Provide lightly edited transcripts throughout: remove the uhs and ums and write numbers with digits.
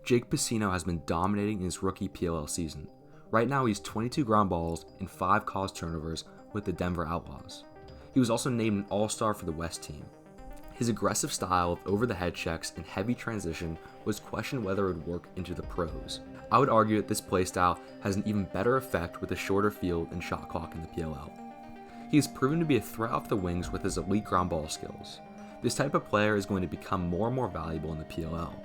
Jake Piseno has been dominating in his rookie PLL season. Right now he's 22 ground balls and 5 caused turnovers with the Denver Outlaws. He was also named an All-Star for the West team. His aggressive style of over-the-head checks and heavy transition was questioned whether it would work into the pros. I would argue that this playstyle has an even better effect with a shorter field and shot clock in the PLL. He has proven to be a threat off the wings with his elite ground ball skills. This type of player is going to become more and more valuable in the PLL.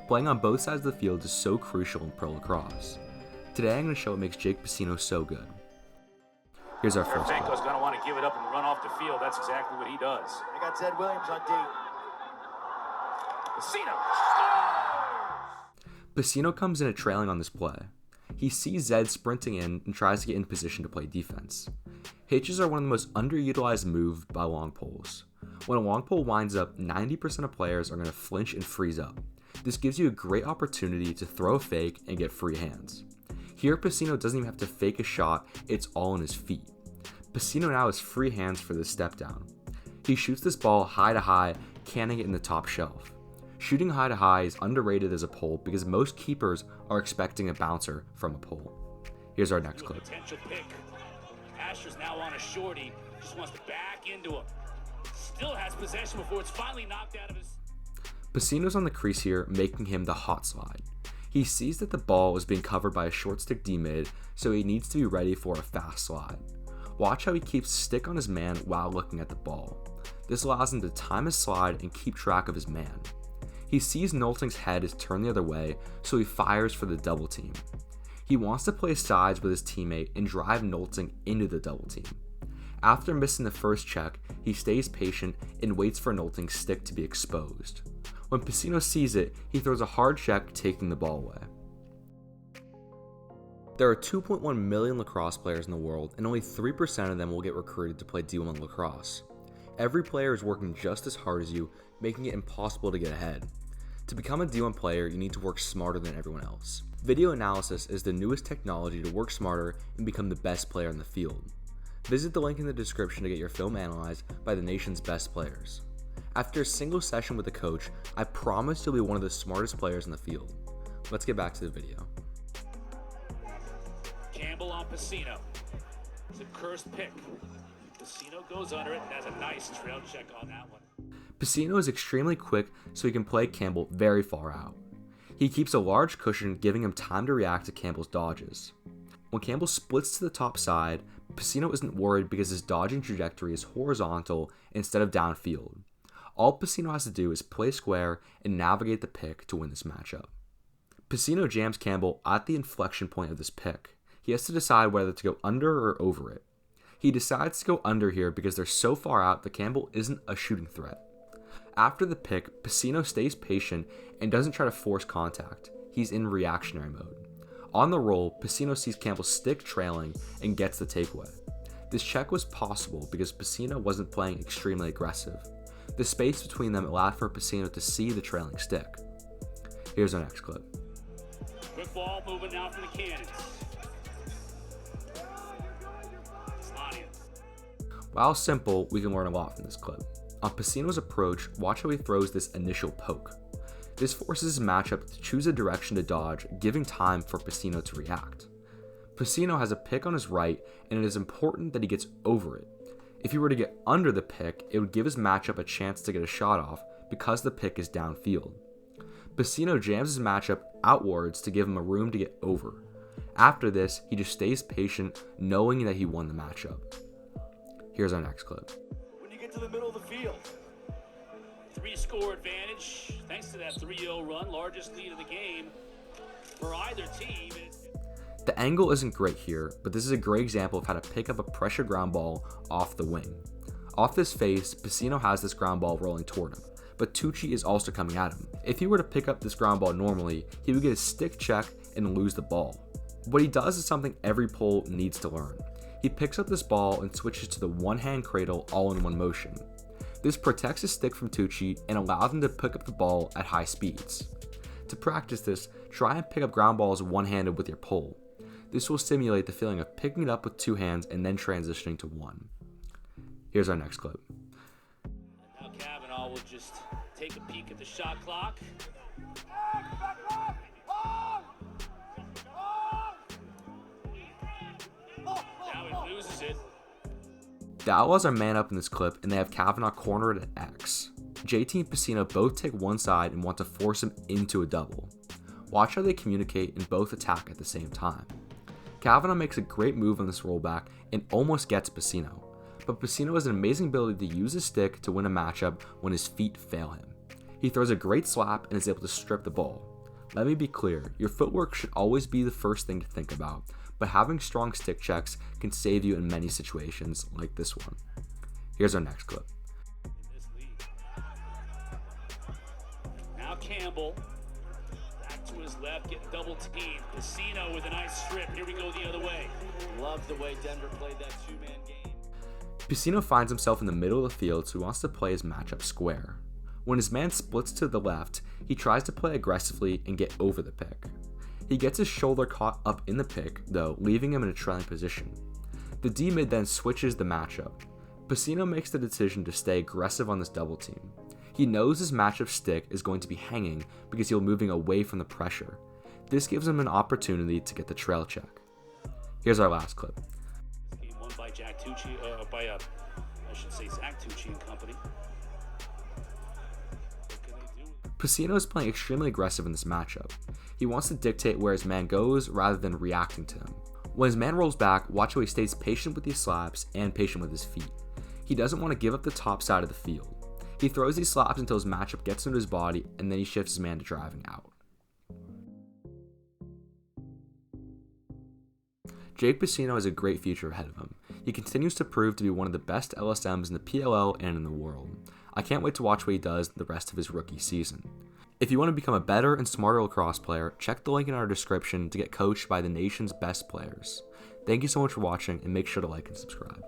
Playing on both sides of the field is so crucial in pro lacrosse. Today I'm going to show what makes Jake Piseno so good. Here's our first clip. Going to want to give it up and run off the field. That's exactly what he does. I got Zed Williams on D. Piseno. Piseno comes in at trailing on this play. He sees Zed sprinting in and tries to get in position to play defense. Hitches are one of the most underutilized moves by long poles. When a long pole winds up, 90% of players are going to flinch and freeze up. This gives you a great opportunity to throw a fake and get free hands. Here, Piseno doesn't even have to fake a shot, it's all in his feet. Piseno now has free hands for this step down. He shoots this ball high to high, canning it in the top shelf. Shooting high to high is underrated as a pole because most keepers are expecting a bouncer from a pole. Here's our next clip. Potential pick. Asher's now on a shorty, just wants to back into him. Still has possession before it's finally knocked out of his... Piseno's on the crease here, making him the hot slide. He sees that the ball is being covered by a short stick D-mid, so he needs to be ready for a fast slide. Watch how he keeps stick on his man while looking at the ball. This allows him to time his slide and keep track of his man. He sees Nolting's head is turned the other way, so he fires for the double team. He wants to play sides with his teammate and drive Nolting into the double team. After missing the first check, he stays patient and waits for Nolting's stick to be exposed. When Piseno sees it, he throws a hard check, taking the ball away. There are 2.1 million lacrosse players in the world, and only 3% of them will get recruited to play D1 lacrosse. Every player is working just as hard as you, making it impossible to get ahead. To become a D1 player, you need to work smarter than everyone else. Video analysis is the newest technology to work smarter and become the best player in the field. Visit the link in the description to get your film analyzed by the nation's best players. After a single session with the coach, I promise you'll be one of the smartest players in the field. Let's get back to the video. Campbell on Piseno. It's a cursed pick. Piseno goes under it and has a nice trail check on that one. Piseno is extremely quick, so he can play Campbell very far out. He keeps a large cushion, giving him time to react to Campbell's dodges. When Campbell splits to the top side, Piseno isn't worried because his dodging trajectory is horizontal instead of downfield. All Piseno has to do is play square and navigate the pick to win this matchup. Piseno jams Campbell at the inflection point of this pick. He has to decide whether to go under or over it. He decides to go under here because they're so far out that Campbell isn't a shooting threat. After the pick, Piseno stays patient and doesn't try to force contact. He's in reactionary mode. On the roll, Piseno sees Campbell's stick trailing and gets the takeaway. This check was possible because Piseno wasn't playing extremely aggressive. The space between them allowed for Piseno to see the trailing stick. Here's our next clip. Quick ball moving now from the Cannons. While simple, we can learn a lot from this clip. On Piseno's approach, watch how he throws this initial poke. This forces his matchup to choose a direction to dodge, giving time for Piseno to react. Piseno has a pick on his right, and it is important that he gets over it. If he were to get under the pick, it would give his matchup a chance to get a shot off because the pick is downfield. Piseno jams his matchup outwards to give him a room to get over. After this, he just stays patient, knowing that he won the matchup. Here's our next clip. When you get to the middle of the field, 3-score advantage, thanks to that 3-0 run, largest lead of the game for either team. The angle isn't great here, but this is a great example of how to pick up a pressure ground ball off the wing. Off this face, Piseno has this ground ball rolling toward him, but Tucci is also coming at him. If he were to pick up this ground ball normally, he would get a stick check and lose the ball. What he does is something every pole needs to learn. He picks up this ball and switches to the one-hand cradle all in one motion. This protects his stick from Tucci and allows him to pick up the ball at high speeds. To practice this, try and pick up ground balls one-handed with your pole. This will simulate the feeling of picking it up with two hands and then transitioning to one. Here's our next clip. Now Kavanaugh will just take a peek at the shot clock. The Outlaws are man up in this clip, and they have Kavanaugh cornered at X. JT and Piseno both take one side and want to force him into a double. Watch how they communicate and both attack at the same time. Kavanaugh makes a great move on this rollback and almost gets Piseno, but Piseno has an amazing ability to use his stick to win a matchup when his feet fail him. He throws a great slap and is able to strip the ball. Let me be clear, your footwork should always be the first thing to think about, but having strong stick checks can save you in many situations like this one. Here's our next clip. Now Campbell, back to his left, getting double teamed. Piseno with a nice strip. Here we go the other way. Love the way Denver played that two-man game. Piseno finds himself in the middle of the field, so he wants to play his matchup square. When his man splits to the left, he tries to play aggressively and get over the pick. He gets his shoulder caught up in the pick, though, leaving him in a trailing position. The D-mid then switches the matchup. Piseno makes the decision to stay aggressive on this double team. He knows his matchup stick is going to be hanging because he'll be moving away from the pressure. This gives him an opportunity to get the trail check. Here's our last clip. Game won by Zach Tucci and company. Piseno is playing extremely aggressive in this matchup. He wants to dictate where his man goes rather than reacting to him. When his man rolls back, watch how he stays patient with these slaps and patient with his feet. He doesn't want to give up the top side of the field. He throws these slaps until his matchup gets into his body, and then he shifts his man to driving out. Jake Piseno has a great future ahead of him. He continues to prove to be one of the best LSMs in the PLL and in the world. I can't wait to watch what he does the rest of his rookie season. If you want to become a better and smarter lacrosse player, check the link in our description to get coached by the nation's best players. Thank you so much for watching, and make sure to like and subscribe.